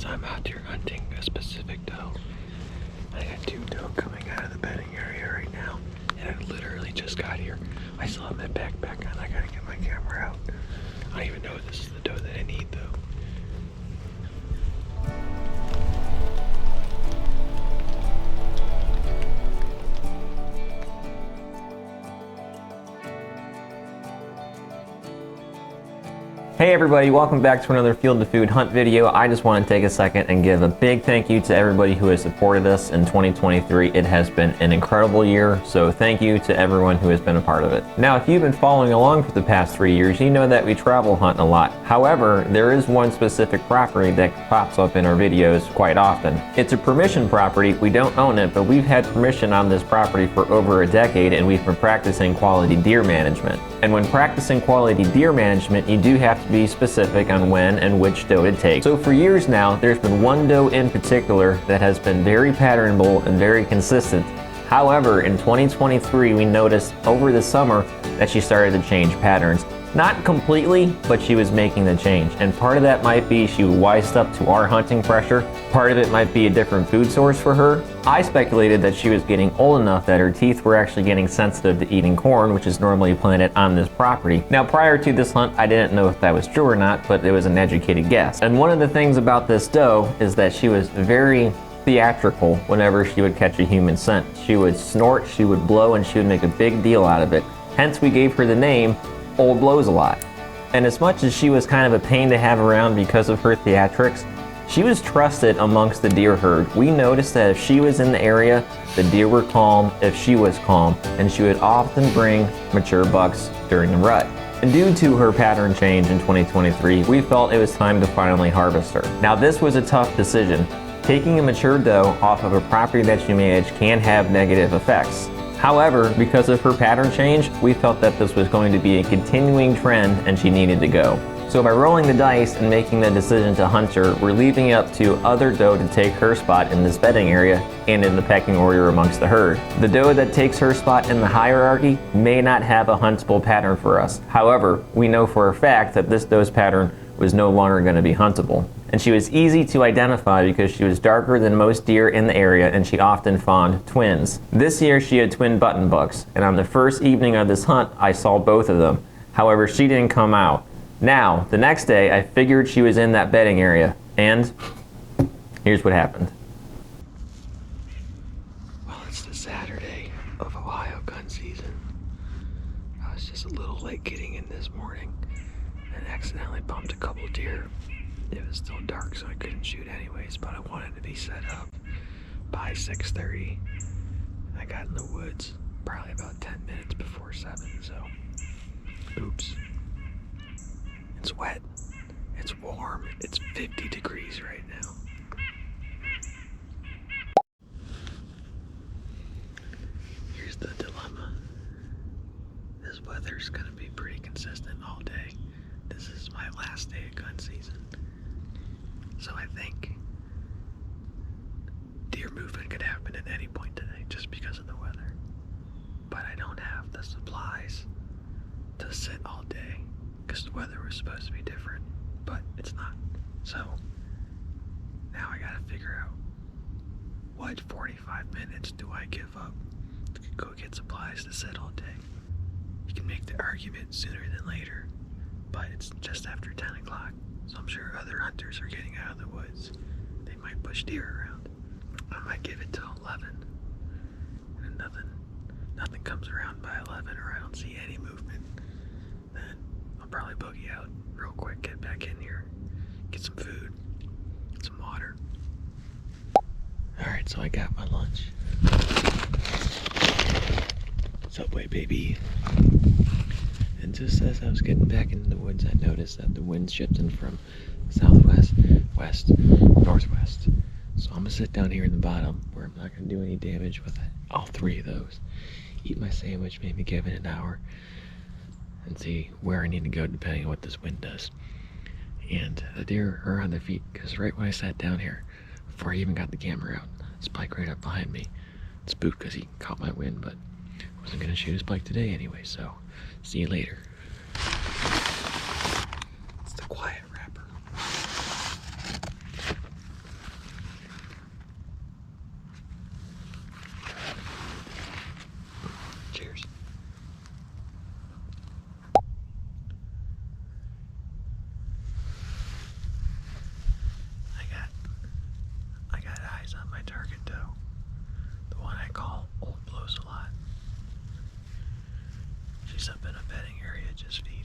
So I'm out here hunting a specific doe. I got 2 doe coming out of the bedding area right now, and I literally just got here. I still have my backpack on. I gotta get my camera out. I don't even know if this is the doe that I need though. Hey everybody, welcome back to another Field to Food hunt video. I just want to take a second and give a big thank you to everybody who has supported us in 2023. It has been an incredible year, so thank you to everyone who has been a part of it. Now, if you've been following along for the past 3 years, you know that we travel hunt a lot. However, there is one specific property that pops up in our videos quite often. It's a permission property. We don't own it, but we've had permission on this property for over a decade, and we've been practicing quality deer management. And when practicing quality deer management, you do have to be specific on when and which doe to take. So for years now, there's been one doe in particular that has been very patternable and very consistent. However, in 2023, we noticed over the summer that she started to change patterns. Not completely, but she was making the change. And part of that might be she wised up to our hunting pressure. Part of it might be a different food source for her. I speculated that she was getting old enough that her teeth were actually getting sensitive to eating corn, which is normally planted on this property. Now, prior to this hunt, I didn't know if that was true or not, but it was an educated guess. And one of the things about this doe is that she was very theatrical whenever she would catch a human scent. She would snort, she would blow, and she would make a big deal out of it. Hence, we gave her the name Old Blows a Lot. And as much as she was kind of a pain to have around because of her theatrics, she was trusted amongst the deer herd. We noticed that if she was in the area, the deer were calm if she was calm, and she would often bring mature bucks during the rut. And due to her pattern change in 2023, we felt it was time to finally harvest her. Now, this was a tough decision. Taking a mature doe off of a property that you manage can have negative effects. However, because of her pattern change, we felt that this was going to be a continuing trend and she needed to go. So by rolling the dice and making the decision to hunt her, we're leaving it up to other doe to take her spot in this bedding area and in the pecking order amongst the herd. The doe that takes her spot in the hierarchy may not have a huntable pattern for us. However, we know for a fact that this doe's pattern was no longer going to be huntable. And she was easy to identify because she was darker than most deer in the area, and she often fawned twins. This year she had twin button bucks, and on the first evening of this hunt I saw both of them. However, she didn't come out. Now, the next day I figured she was in that bedding area, and here's what happened. Well, it's the Saturday of Ohio gun season. I was just a little late getting in this morning and accidentally bumped a couple deer. It was still dark, so I couldn't shoot anyways, but I wanted to be set up by 6:30. I got in the woods probably about 10 minutes before 7, so oops. It's wet, it's warm, it's 50 degrees right now. Here's the dilemma. This weather's gonna be pretty consistent all day. This is my last day of gun season. So I think deer movement could happen at any point today just because of the weather. But I don't have the supplies to sit all day because the weather was supposed to be different, but it's not. So now I gotta figure out what 45 minutes do I give up to go get supplies to sit all day. You can make the argument sooner than later, but it's just after 10 o'clock. So I'm sure other hunters are getting out of the woods. They might push deer around. I might give it till 11. And nothing comes around by 11 or I don't see any movement. Then I'll probably boogie out real quick, get back in here, get some food, some water. Alright, so I got my lunch. Subway, baby. And just as I was getting back into the woods, I noticed that the wind's shifting from southwest, west, northwest. So I'm gonna sit down here in the bottom where I'm not gonna do any damage with all 3 of those. Eat my sandwich, maybe give it an hour, and see where I need to go depending on what this wind does. And the deer are on their feet because right when I sat down here, before I even got the camera out, Spike right up behind me. Spooked because he caught my wind, but I wasn't gonna shoot a Spike today anyway, so see you later. It's the quiet rapper. target doe. The one I call Old Blows a Lot. She's up in a bedding area just feeding.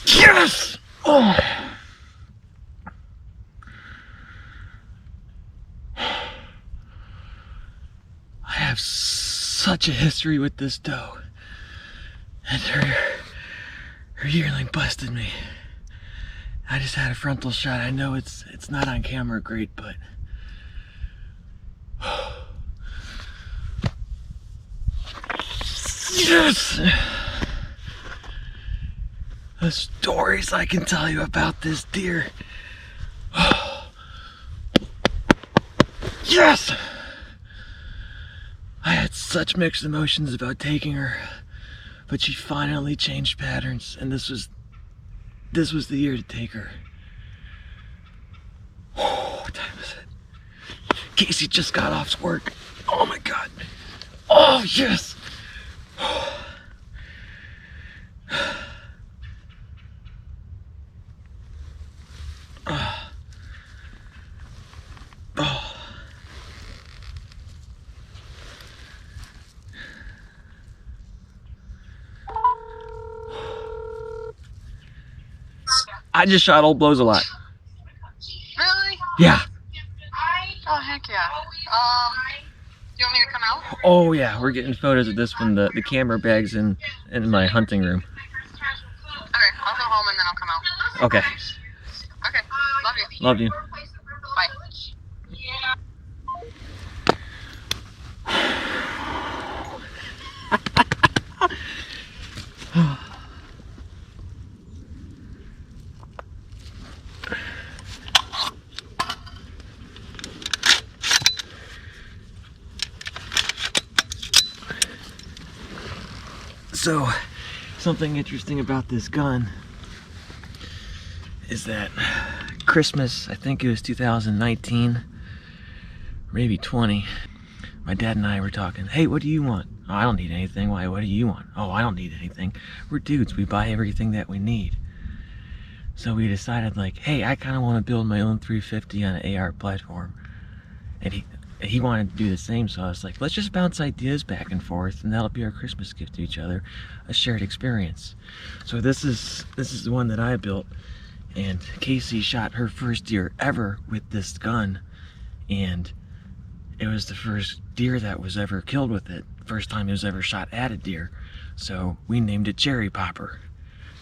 Yes! Oh. I have such a history with this doe. And her yearling busted me. I just had a frontal shot. I know it's not on camera great, but yes! The stories I can tell you about this deer. Yes! I had such mixed emotions about taking her, but she finally changed patterns, and this was the year to take her. Oh, what time is it? Casey just got off work. Oh my God. Oh, yes! I just shot Old Blows a Lot. Really? Yeah. Oh, heck yeah. You want me to come out? Oh yeah, we're getting photos of this one. The camera bag's in my hunting room. Okay, I'll go home and then I'll come out. Okay. Okay, love you. Love you. Bye. So, something interesting about this gun is that Christmas, I think it was 2019, maybe 20, my dad and I were talking, hey, what do you want? Oh, I don't need anything. Why, what do you want? Oh, I don't need anything. We're dudes, we buy everything that we need. So we decided like, hey, I kind of want to build my own 350 on an AR platform. And he wanted to do the same, so I was like, let's just bounce ideas back and forth, and that'll be our Christmas gift to each other, a shared experience. So this is the one that I built, and Casey shot her first deer ever with this gun, and it was the first deer that was ever killed with it. First time it was ever shot at a deer. So we named it Cherry Popper,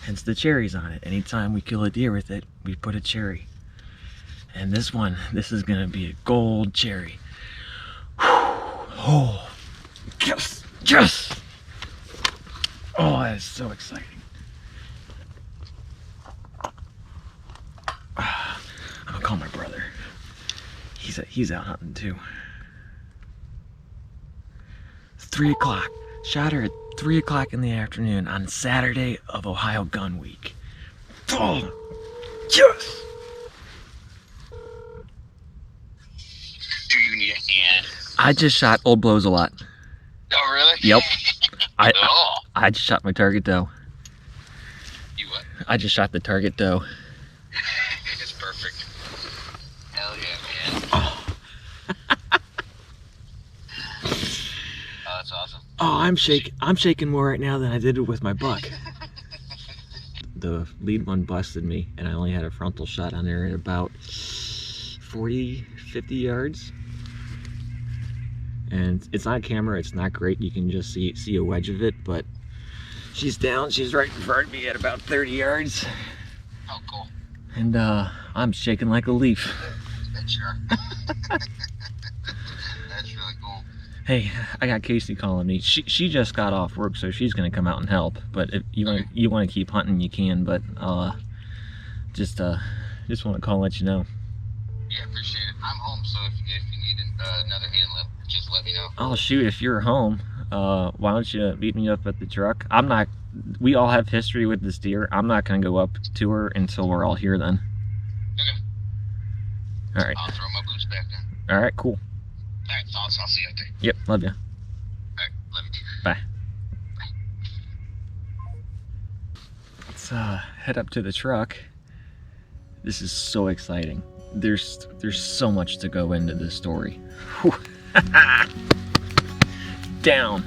hence the cherries on it. Anytime we kill a deer with it, we put a cherry. And this one, this is gonna be a gold cherry. Oh, yes, yes! Oh, that is so exciting. I'm gonna call my brother. He's out hunting too. 3 o'clock. Shot her at 3 o'clock in the afternoon on Saturday of Ohio Gun Week. Oh, yes! Do you need a hand? I just shot Old Blows a lot. Oh, really? Yep. Oh. I just shot my target doe. You what? I just shot the target doe. It's perfect. Hell yeah, man. Oh. Oh, that's awesome. Oh, I'm shaking more right now than I did with my buck. The lead one busted me, and I only had a frontal shot on there at about 40, 50 yards. And it's on camera, it's not great. You can just see a wedge of it, but she's down. She's right in front of me at about 30 yards. Oh, cool. And I'm shaking like a leaf. Sure. That's really cool. Hey, I got Casey calling me. She just got off work, so she's gonna come out and help. But if you want to keep hunting, you can. But just want to call and let you know. Yeah, appreciate it. I'm home, so if you need another hand, just let me know. Oh shoot, if you're home, why don't you meet me up at the truck? We all have history with this deer. I'm not gonna go up to her until we're all here then. Okay. All right. I'll throw my boots back then. All right, cool. All right, so I'll see you out there. Yep, love you. All right, love you too. Bye. Let's head up to the truck. This is so exciting. There's so much to go into this story. Whew. Down.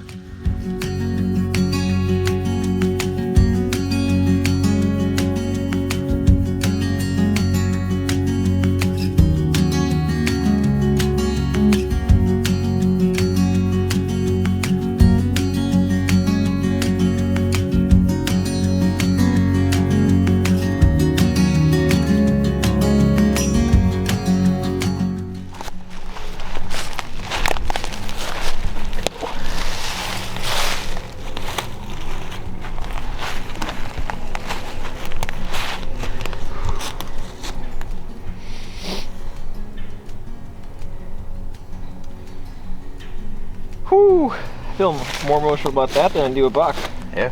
Whew, I feel more emotional about that than I do a buck. Yeah.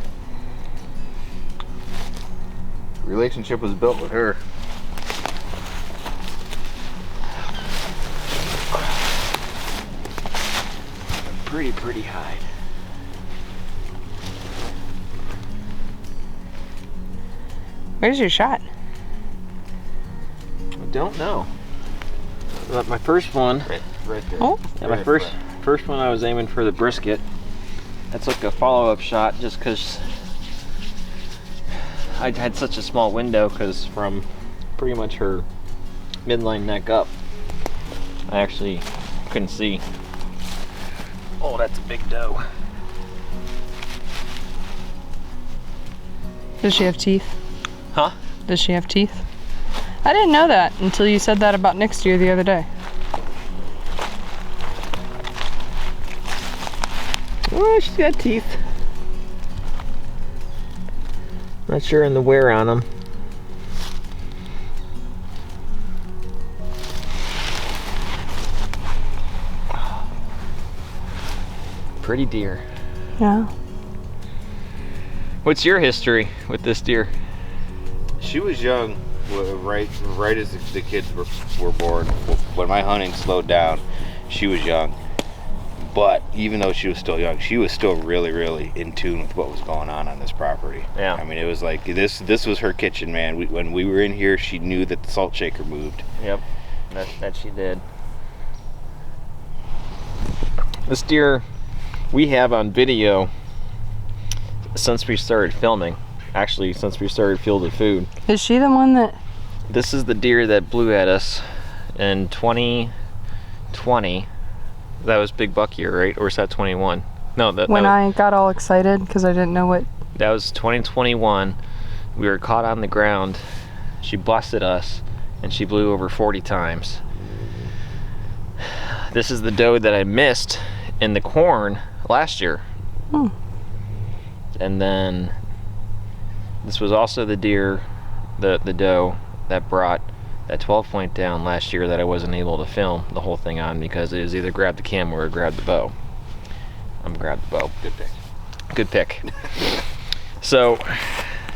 Relationship was built with her. Pretty hide. Where's your shot? I don't know. But my first one, Right there. Oh. yeah, my first one I was aiming for the brisket. I took a follow-up shot just because I had such a small window, because from pretty much her midline neck up, I actually couldn't see. Oh, that's a big doe. Does she have teeth? Huh? Does she have teeth? I didn't know that until you said that about next year the other day. Oh, she's got teeth. Not sure on the wear on them. Pretty deer. Yeah. What's your history with this deer? She was young, right as the kids were born. When my hunting slowed down, she was young. But even though she was still young, she was still really, really in tune with what was going on this property. Yeah. I mean, it was like this was her kitchen, man. When we were in here, she knew that the salt shaker moved. Yep, that she did. This deer we have on video since we started filming. Actually, since we started Field of Food. Is she the one that... This is the deer that blew at us in 2020. That was big buck year, right? Or was that 21? No, when I got all excited because I didn't know what... That was 2021. We were caught on the ground. She busted us, and she blew over 40 times. This is the doe that I missed in the corn last year. Hmm. And then this was also the deer, the doe that brought that 12-point down last year that I wasn't able to film the whole thing on because it was either grab the camera or grab the bow. I'm gonna grab the bow. Good pick. Good pick. So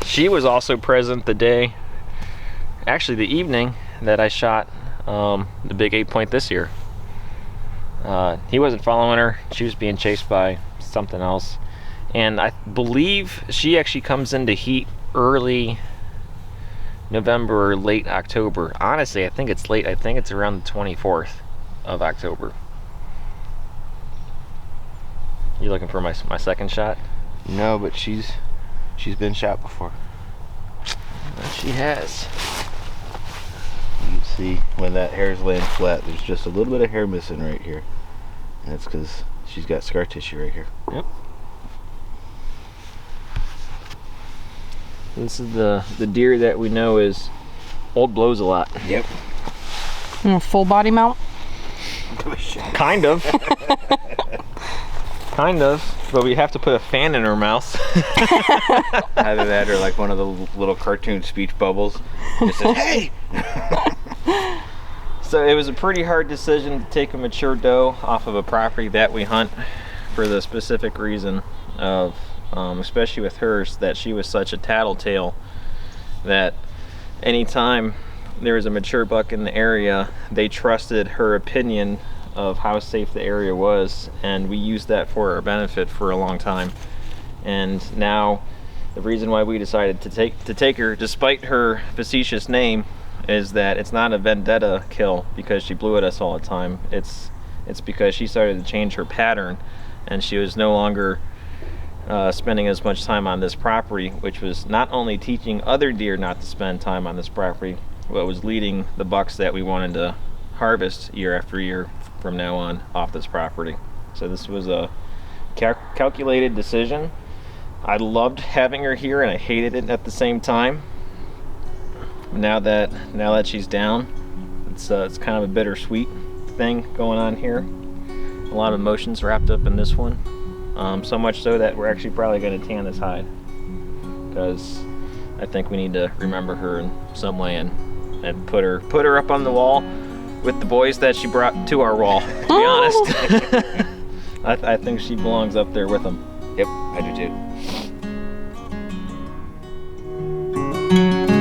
she was also present the day, actually the evening that I shot the big 8-point this year. He wasn't following her. She was being chased by something else. And I believe she actually comes into heat early November or late October. Honestly, I think it's late. I think it's around the 24th of October. You looking for my second shot? No, but she's been shot before. She has. You can see when that hair's laying flat, there's just a little bit of hair missing right here. And that's because she's got scar tissue right here. Yep. This is the deer that we know is old blows a lot. Yep. Full body mount? Kind of. Kind of. But we have to put a fan in her mouth. Either that or like one of the little cartoon speech bubbles. It says, hey! So it was a pretty hard decision to take a mature doe off of a property that we hunt for the specific reason of, especially with hers, that she was such a tattletale that anytime there was a mature buck in the area, they trusted her opinion of how safe the area was, and we used that for our benefit for a long time. And now the reason why we decided to take her, despite her facetious name, is that it's not a vendetta kill because she blew at us all the time. It's because she started to change her pattern, and she was no longer spending as much time on this property, which was not only teaching other deer not to spend time on this property, but was leading the bucks that we wanted to harvest year after year from now on off this property. So this was a calculated decision. I loved having her here and I hated it at the same time. Now that she's down, it's kind of a bittersweet thing going on here. A lot of emotions wrapped up in this one. So much so that we're actually probably going to tan this hide, because I think we need to remember her in some way and put her up on the wall with the boys that she brought to our wall. To be honest, I think she belongs up there with them. Yep, I do too.